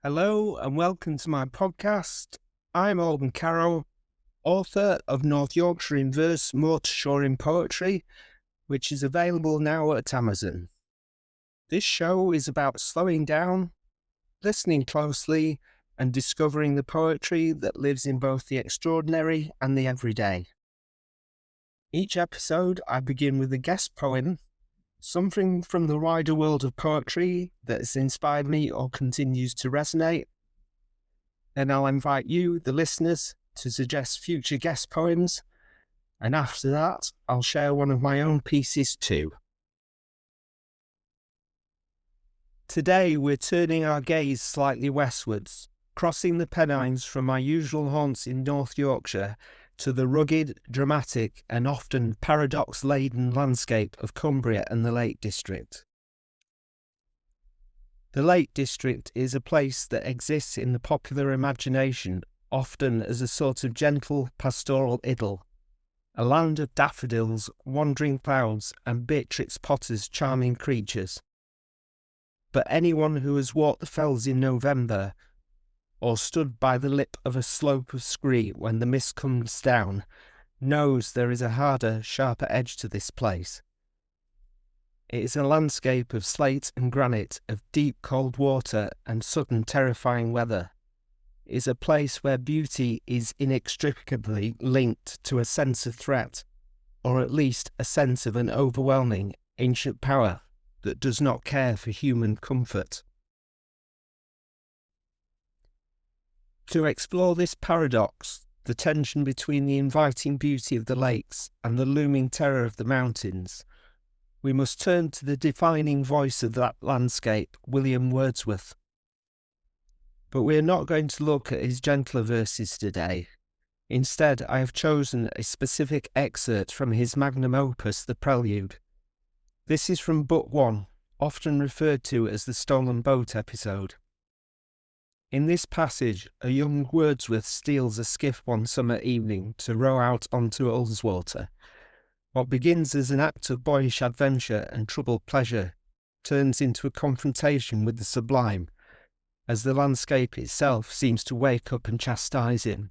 Hello and welcome to my podcast. I'm Alden Carrow, author of North Yorkshire In Verse, Moor in Poetry, which is available now at Amazon. This show is about slowing down, listening closely, and discovering the poetry that lives in both the extraordinary and the everyday. Each episode, I begin with a guest poem, something from the wider world of poetry that has inspired me or continues to resonate. Then I'll invite you, the listeners, to suggest future guest poems, and after that, I'll share one of my own pieces too. Today, we're turning our gaze slightly westwards, crossing the Pennines from my usual haunts in North Yorkshire to the rugged, dramatic, and often paradox-laden landscape of Cumbria and the Lake District. The Lake District is a place that exists in the popular imagination, often as a sort of gentle pastoral idyll, a land of daffodils, wandering clouds, and Beatrix Potter's charming creatures. But anyone who has walked the fells in November, or stood by the lip of a slope of scree when the mist comes down, knows there is a harder, sharper edge to this place. It is a landscape of slate and granite, of deep cold water and sudden terrifying weather. It is a place where beauty is inextricably linked to a sense of threat, or at least a sense of an overwhelming, ancient power that does not care for human comfort. To explore this paradox, the tension between the inviting beauty of the lakes and the looming terror of the mountains, we must turn to the defining voice of that landscape, William Wordsworth. But we are not going to look at his gentler verses today. Instead, I have chosen a specific excerpt from his magnum opus, the Prelude. This is from Book 1, often referred to as the Stolen Boat episode. In this passage, a young Wordsworth steals a skiff one summer evening to row out onto Ullswater. What begins as an act of boyish adventure and troubled pleasure turns into a confrontation with the sublime, as the landscape itself seems to wake up and chastise him.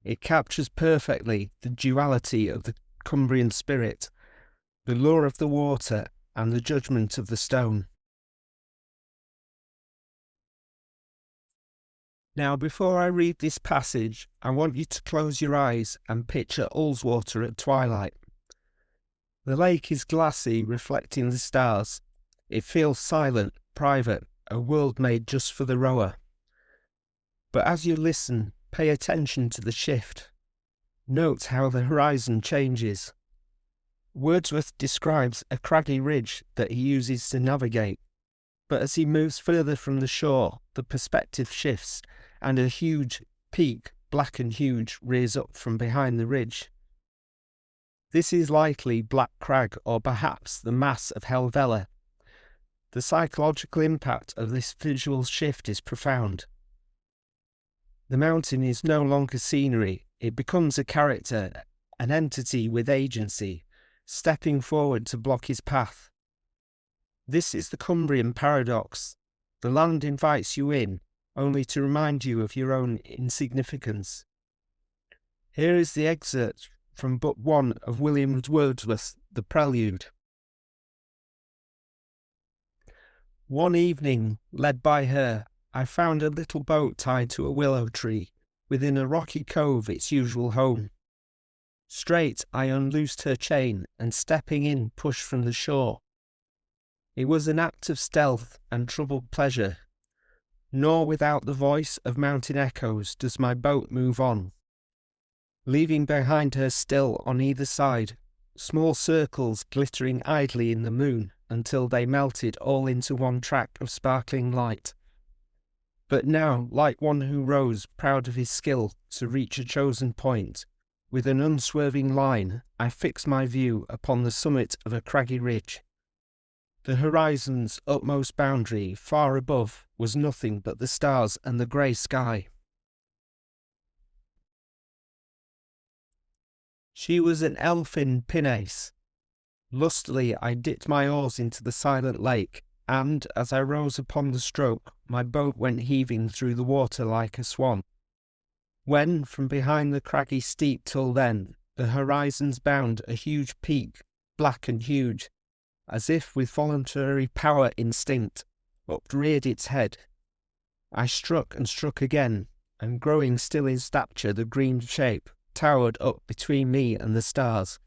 It captures perfectly the duality of the Cumbrian spirit, the lure of the water, and the judgment of the stone. Now, before I read this passage, I want you to close your eyes and picture Ullswater at twilight. The lake is glassy, reflecting the stars. It feels silent, private, a world made just for the rower. But as you listen, pay attention to the shift. Note how the horizon changes. Wordsworth describes a craggy ridge that he uses to navigate, but as he moves further from the shore, the perspective shifts, and a huge peak, black and huge, rears up from behind the ridge. This is likely Black Crag, or perhaps the mass of Helvellyn. The psychological impact of this visual shift is profound. The mountain is no longer scenery, it becomes a character, an entity with agency, stepping forward to block his path. This is the Cumbrian paradox. The land invites you in, only to remind you of your own insignificance. Here is the excerpt from Book 1 of William Wordsworth's The Prelude. One evening, led by her, I found a little boat tied to a willow tree, within a rocky cove its usual home. Straight I unloosed her chain, and stepping in pushed from the shore. It was an act of stealth and troubled pleasure, nor without the voice of mountain echoes does my boat move on, leaving behind her still on either side small circles glittering idly in the moon until they melted all into one track of sparkling light. But now, like one who rows proud of his skill to reach a chosen point, with an unswerving line I fix my view upon the summit of a craggy ridge. The horizon's utmost boundary, far above, was nothing but the stars and the grey sky. She was an elfin pinnace. Lustily I dipped my oars into the silent lake, and as I rose upon the stroke, my boat went heaving through the water like a swan. When, from behind the craggy steep till then, the horizon's bound a huge peak, black and huge, as if with voluntary power instinct, upreared its head. I struck and struck again, and growing still in stature the green shape towered up between me and the stars,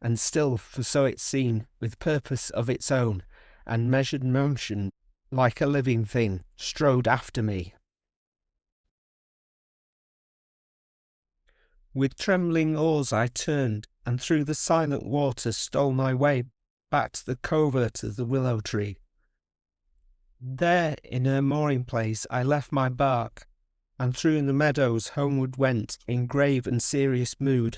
and still, for so it seemed, with purpose of its own, and measured motion, like a living thing, strode after me. With trembling oars I turned, and through the silent water stole my way back to the covert of the willow tree. There, in her mooring place, I left my bark, and through the meadows homeward went in grave and serious mood.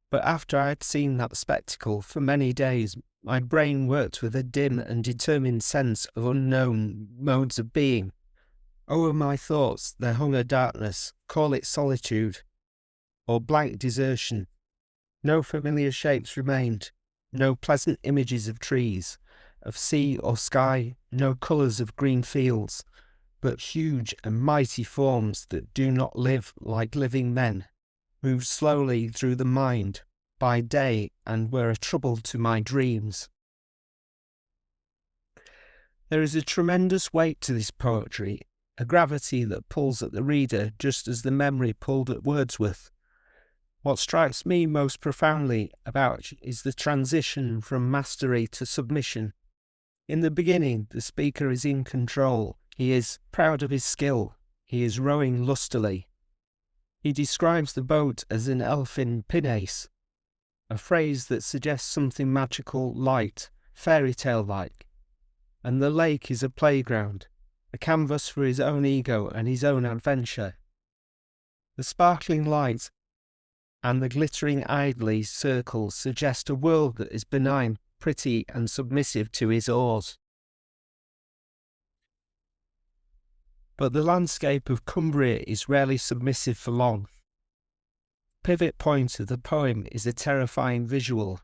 But after I had seen that spectacle for many days, my brain worked with a dim and determined sense of unknown modes of being. Over my thoughts there hung a darkness, call it solitude, or blank desertion. No familiar shapes remained, no pleasant images of trees, of sea or sky, no colours of green fields, but huge and mighty forms that do not live like living men, move slowly through the mind by day and were a trouble to my dreams. There is a tremendous weight to this poetry, a gravity that pulls at the reader just as the memory pulled at Wordsworth. What strikes me most profoundly about it is the transition from mastery to submission. In the beginning, the speaker is in control. He is proud of his skill. He is rowing lustily. He describes the boat as an elfin pinnace, a phrase that suggests something magical, light, fairy tale-like. And the lake is a playground, a canvas for his own ego and his own adventure. The sparkling light and the glittering idly circles suggest a world that is benign, pretty and submissive to his oars. But the landscape of Cumbria is rarely submissive for long. Pivot point of the poem is a terrifying visual.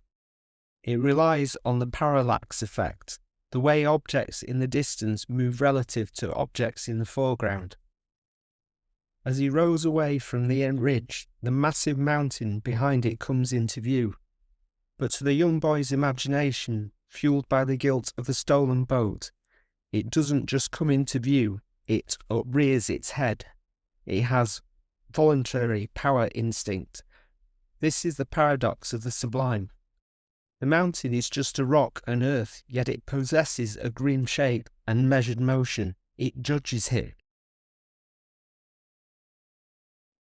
It relies on the parallax effect, the way objects in the distance move relative to objects in the foreground. As he rows away from the end ridge, the massive mountain behind it comes into view. But to the young boy's imagination, fueled by the guilt of the stolen boat, it doesn't just come into view, it uprears its head. It has voluntary power instinct. This is the paradox of the sublime. The mountain is just a rock and earth, yet it possesses a green shape and measured motion. It judges it.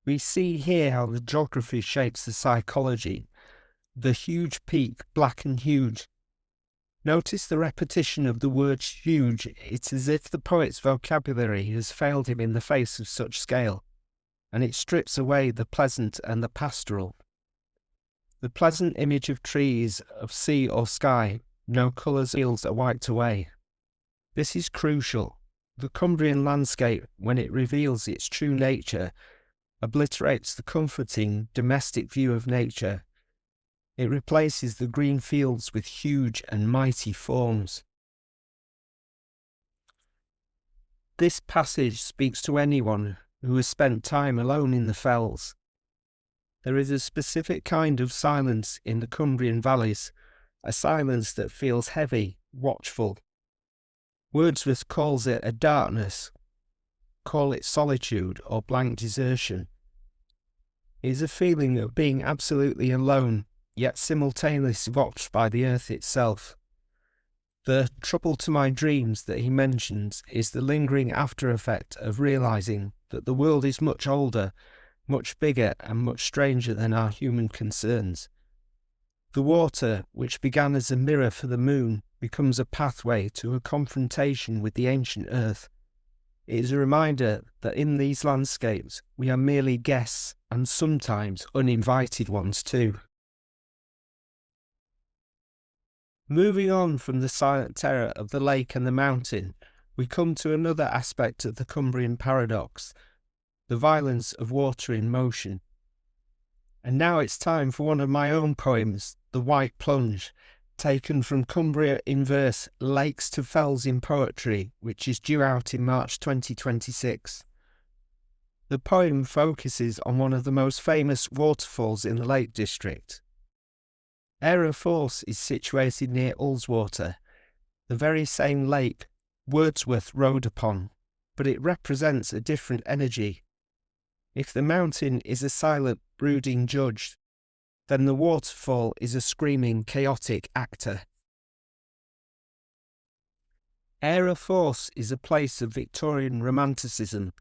We see here how the geography shapes the psychology. The huge peak, black and huge. Notice the repetition of the word huge. It's as if the poet's vocabulary has failed him in the face of such scale, and it strips away the pleasant and the pastoral. The pleasant image of trees, of sea or sky, no colours fields are wiped away. This is crucial. The Cumbrian landscape, when it reveals its true nature, obliterates the comforting, domestic view of nature. It replaces the green fields with huge and mighty forms. This passage speaks to anyone who has spent time alone in the fells. There is a specific kind of silence in the Cumbrian valleys, a silence that feels heavy, watchful. Wordsworth calls it a darkness. Call it solitude or blank desertion. It is a feeling of being absolutely alone, yet simultaneously watched by the earth itself. The trouble to my dreams that he mentions is the lingering after effect of realizing that the world is much older, much bigger and much stranger than our human concerns. The water, which began as a mirror for the moon, becomes a pathway to a confrontation with the ancient earth. It is a reminder that in these landscapes we are merely guests and sometimes uninvited ones too. Moving on from the silent terror of the lake and the mountain, we come to another aspect of the Cumbrian paradox, the violence of water in motion. And now it's time for one of my own poems, The White Plunge, taken from Cumbria in Verse, Lakes to Fells in Poetry, which is due out in March 2026. The poem focuses on one of the most famous waterfalls in the Lake District. Aira Force is situated near Ullswater, the very same lake Wordsworth rode upon, but it represents a different energy. If the mountain is a silent, brooding judge, then the waterfall is a screaming, chaotic actor. Aira Force is a place of Victorian romanticism.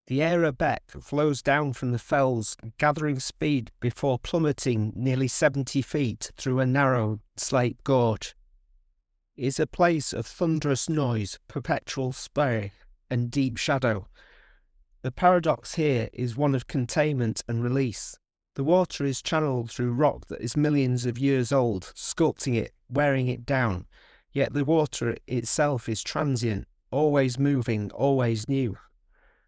The Aira beck flows down from the fells, gathering speed before plummeting nearly 70 feet through a narrow slate gorge. It is a place of thunderous noise, perpetual spray, and deep shadow. The paradox here is one of containment and release. The water is channeled through rock that is millions of years old, sculpting it, wearing it down. Yet the water itself is transient, always moving, always new.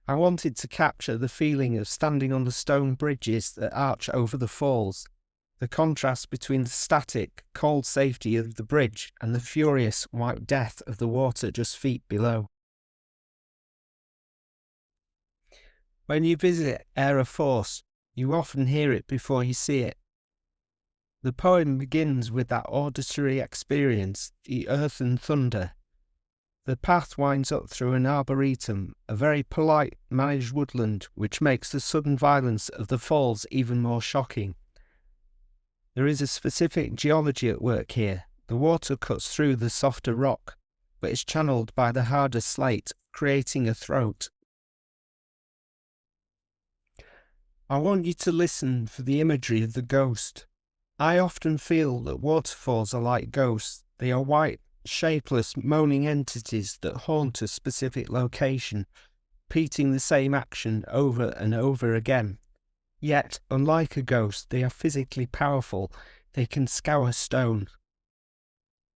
I wanted to capture the feeling of standing on the stone bridges that arch over the falls, the contrast between the static, cold safety of the bridge and the furious, white death of the water just feet below. When you visit Aira Force, you often hear it before you see it. The poem begins with that auditory experience, the earth and thunder. The path winds up through an arboretum, a very polite, managed woodland, which makes the sudden violence of the falls even more shocking. There is a specific geology at work here. The water cuts through the softer rock, but is channeled by the harder slate, creating a throat. I want you to listen for the imagery of the ghost. I often feel that waterfalls are like ghosts. They are white, shapeless, moaning entities that haunt a specific location, repeating the same action over and over again. Yet, unlike a ghost, they are physically powerful. They can scour stone.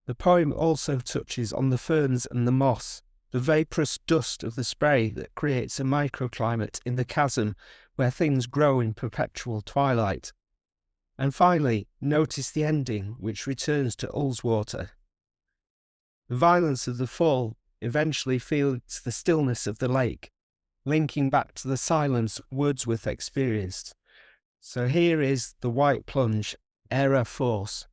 The poem also touches on the ferns and the moss, the vaporous dust of the spray that creates a microclimate in the chasm where things grow in perpetual twilight. And finally, notice the ending, which returns to Ullswater. The violence of the fall eventually feels the stillness of the lake, linking back to the silence Wordsworth experienced. So here is the white plunge, Aira Force.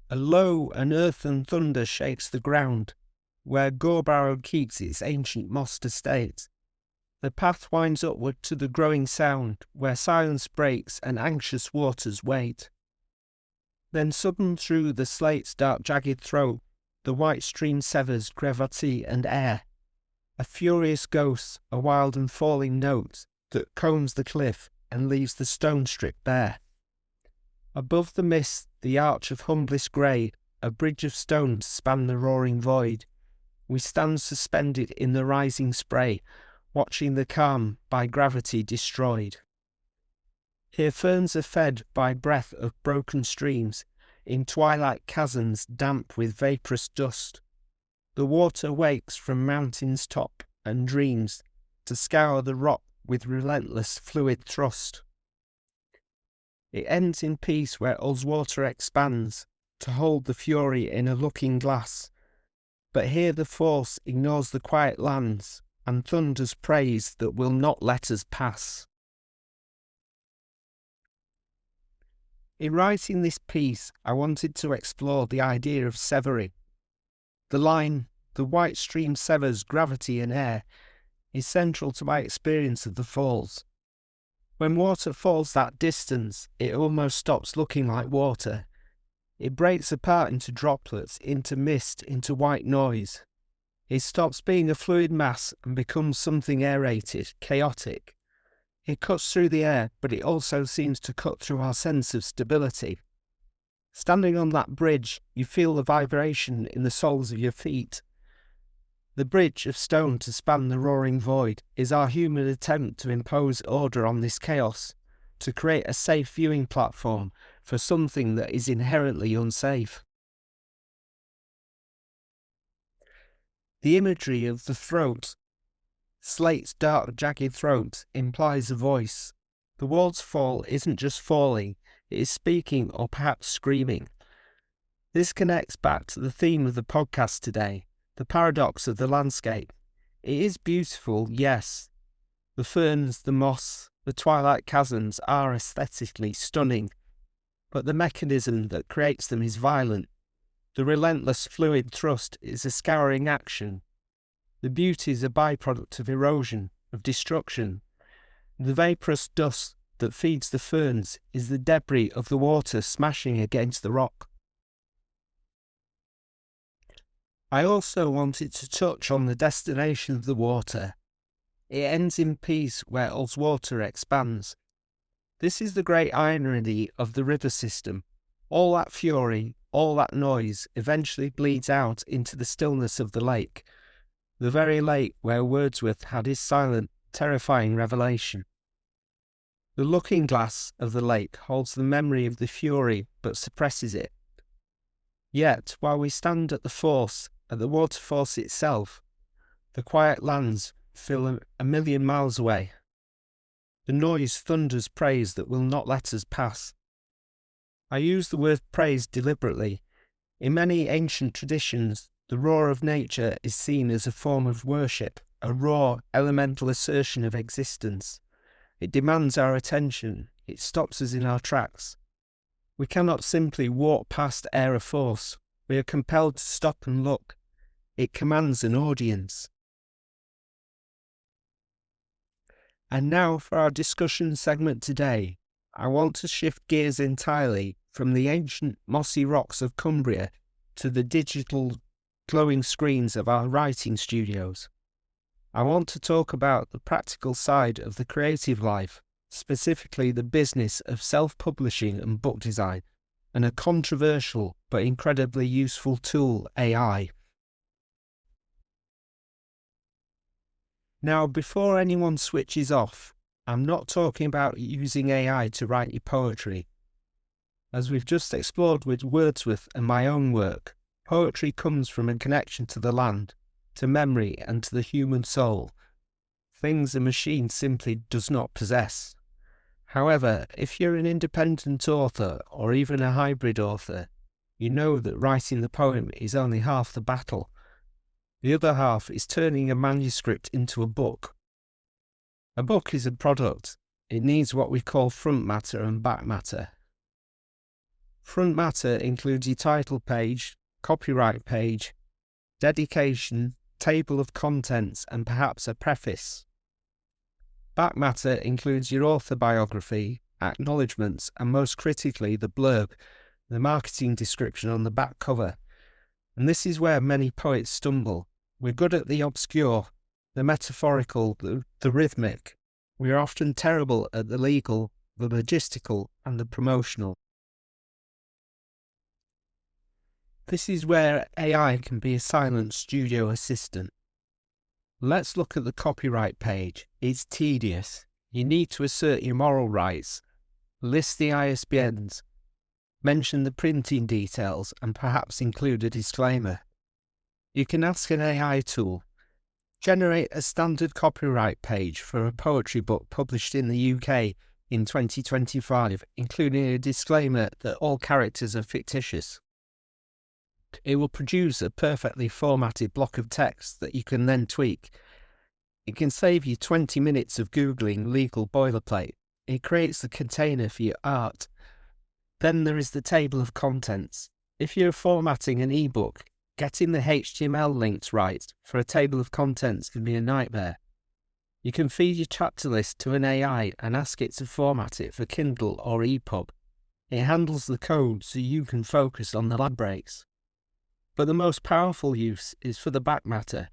A low and earthen thunder shakes the ground, where Gorebarrow keeps its ancient mossed estate. The path winds upward to the growing sound, where silence breaks and anxious waters wait. Then sudden through the slate's dark jagged throat, the white stream severs gravity and air. A furious ghost, a wild and falling note that combs the cliff and leaves the stone strip bare. Above the mist, the arch of humblest grey, a bridge of stone to span the roaring void. We stand suspended in the rising spray, watching the calm by gravity destroyed. Here ferns are fed by breath of broken streams, in twilight chasms damp with vaporous dust. The water wakes from mountain's top and dreams to scour the rock with relentless fluid thrust. It ends in peace where Ullswater expands to hold the fury in a looking glass. But here the force ignores the quiet lands and thunders praise that will not let us pass. In writing this piece, I wanted to explore the idea of severing. The line, "The white stream severs gravity and air," is central to my experience of the falls. When water falls that distance, it almost stops looking like water. It breaks apart into droplets, into mist, into white noise. It stops being a fluid mass and becomes something aerated, chaotic. It cuts through the air, but it also seems to cut through our sense of stability. Standing on that bridge, you feel the vibration in the soles of your feet. The bridge of stone to span the roaring void is our human attempt to impose order on this chaos, to create a safe viewing platform for something that is inherently unsafe. The imagery of the throat, slate's dark, jagged throat, implies a voice. The waterfall isn't just falling, It is speaking or perhaps screaming. This connects back to the theme of the podcast today, the paradox of the landscape. It is beautiful, yes. The ferns, the moss, the twilight chasms are aesthetically stunning, but the mechanism that creates them is violent. The relentless fluid thrust is a scouring action. The beauty is a byproduct of erosion, of destruction. The vaporous dust that feeds the ferns is the debris of the water smashing against the rock. I also wanted to touch on the destination of the water. It ends in peace where Ullswater expands. This is the great irony of the river system. All that fury, all that noise eventually bleeds out into the stillness of the lake, the very lake where Wordsworth had his silent, terrifying revelation. The looking glass of the lake holds the memory of the fury but suppresses it. Yet, while we stand at the waterfall itself, the quiet lands feel a million miles away. The noise thunders praise that will not let us pass. I use the word praise deliberately. In many ancient traditions, the roar of nature is seen as a form of worship, a raw, elemental assertion of existence. It demands our attention. It stops us in our tracks. We cannot simply walk past Aira force. We are compelled to stop and look. It commands an audience. And now for our discussion segment today. I want to shift gears entirely from the ancient mossy rocks of Cumbria to the digital glowing screens of our writing studios. I want to talk about the practical side of the creative life, specifically the business of self-publishing and book design, and a controversial but incredibly useful tool, AI. Now, before anyone switches off, I'm not talking about using AI to write your poetry. As we've just explored with Wordsworth and my own work, poetry comes from a connection to the land, to memory and to the human soul, things a machine simply does not possess. However, if you're an independent author or even a hybrid author, you know that writing the poem is only half the battle. The other half is turning a manuscript into a book. A book is a product. It needs what we call front matter and back matter. Front matter includes your title page, copyright page, dedication, table of contents, and perhaps a preface. Back matter includes your author biography, acknowledgements, and most critically the blurb, the marketing description on the back cover. And this is where many poets stumble. We're good at the obscure, the metaphorical, the rhythmic. We are often terrible at the legal, the logistical, and the promotional. This is where AI can be a silent studio assistant. Let's look at the copyright page. It's tedious. You need to assert your moral rights, list the ISBNs, mention the printing details, and perhaps include a disclaimer. You can ask an AI tool, generate a standard copyright page for a poetry book published in the UK in 2025, including a disclaimer that all characters are fictitious. It will produce a perfectly formatted block of text that you can then tweak. It can save you 20 minutes of Googling legal boilerplate. It creates the container for your art. Then there is the table of contents. If you're formatting an ebook, getting the HTML links right for a table of contents can be a nightmare. You can feed your chapter list to an AI and ask it to format it for Kindle or EPUB. It handles the code so you can focus on the lab breaks. But the most powerful use is for the back matter,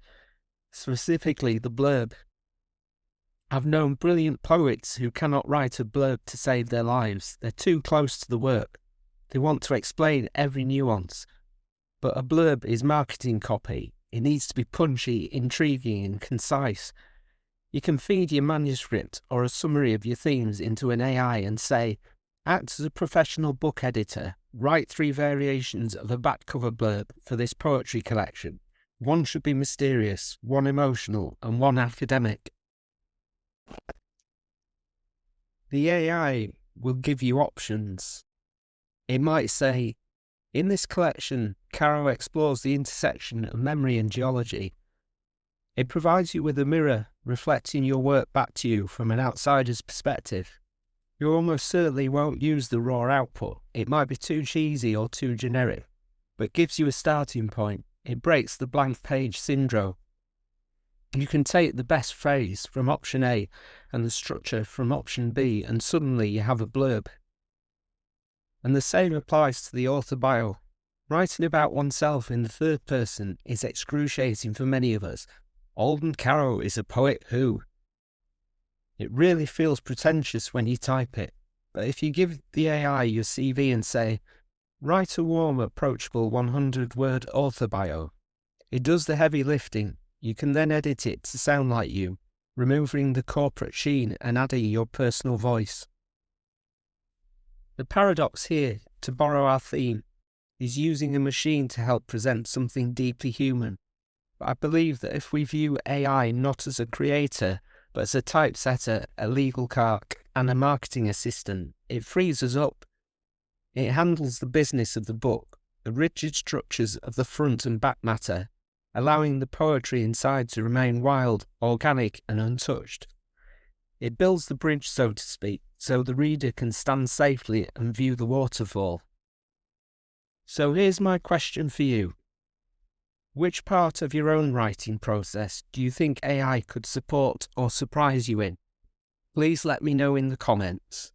specifically the blurb. I've known brilliant poets who cannot write a blurb to save their lives. They're too close to the work. They want to explain every nuance. But a blurb is marketing copy. It needs to be punchy, intriguing, and concise. You can feed your manuscript or a summary of your themes into an AI and say, act as a professional book editor. Write 3 variations of a back cover blurb for this poetry collection. One should be mysterious, one emotional, and one academic. The AI will give you options. It might say, in this collection, Carrow explores the intersection of memory and geology. It provides you with a mirror reflecting your work back to you from an outsider's perspective. You almost certainly won't use the raw output. It might be too cheesy or too generic, but gives you a starting point. It breaks the blank page syndrome. You can take the best phrase from option A and the structure from option B, and suddenly you have a blurb. And the same applies to the author bio. Writing about oneself in the third person is excruciating for many of us. Alden Carrow is a poet who. It really feels pretentious when you type it, but if you give the AI your CV and say, write a warm, approachable 100-word author bio, it does the heavy lifting. You can then edit it to sound like you, removing the corporate sheen and adding your personal voice. The paradox here, to borrow our theme, is using a machine to help present something deeply human. But I believe that if we view AI not as a creator, but as a typesetter, a legal clerk, and a marketing assistant, it frees us up. It handles the business of the book, the rigid structures of the front and back matter, allowing the poetry inside to remain wild, organic, and untouched. It builds the bridge, so to speak, so the reader can stand safely and view the waterfall. So here's my question for you. Which part of your own writing process do you think AI could support or surprise you in? Please let me know in the comments.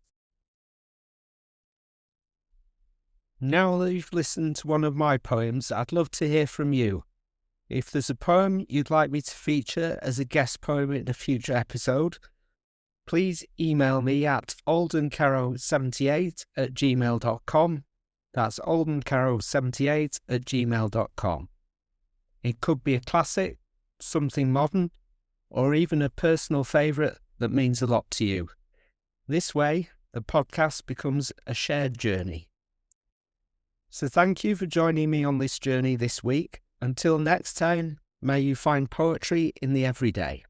Now that you've listened to one of my poems, I'd love to hear from you. If there's a poem you'd like me to feature as a guest poem in a future episode, please email me at aldencarrow78@gmail.com. That's aldencarrow78@gmail.com. It could be a classic, something modern, or even a personal favourite that means a lot to you. This way, the podcast becomes a shared journey. So thank you for joining me on this journey this week. Until next time, may you find poetry in the everyday.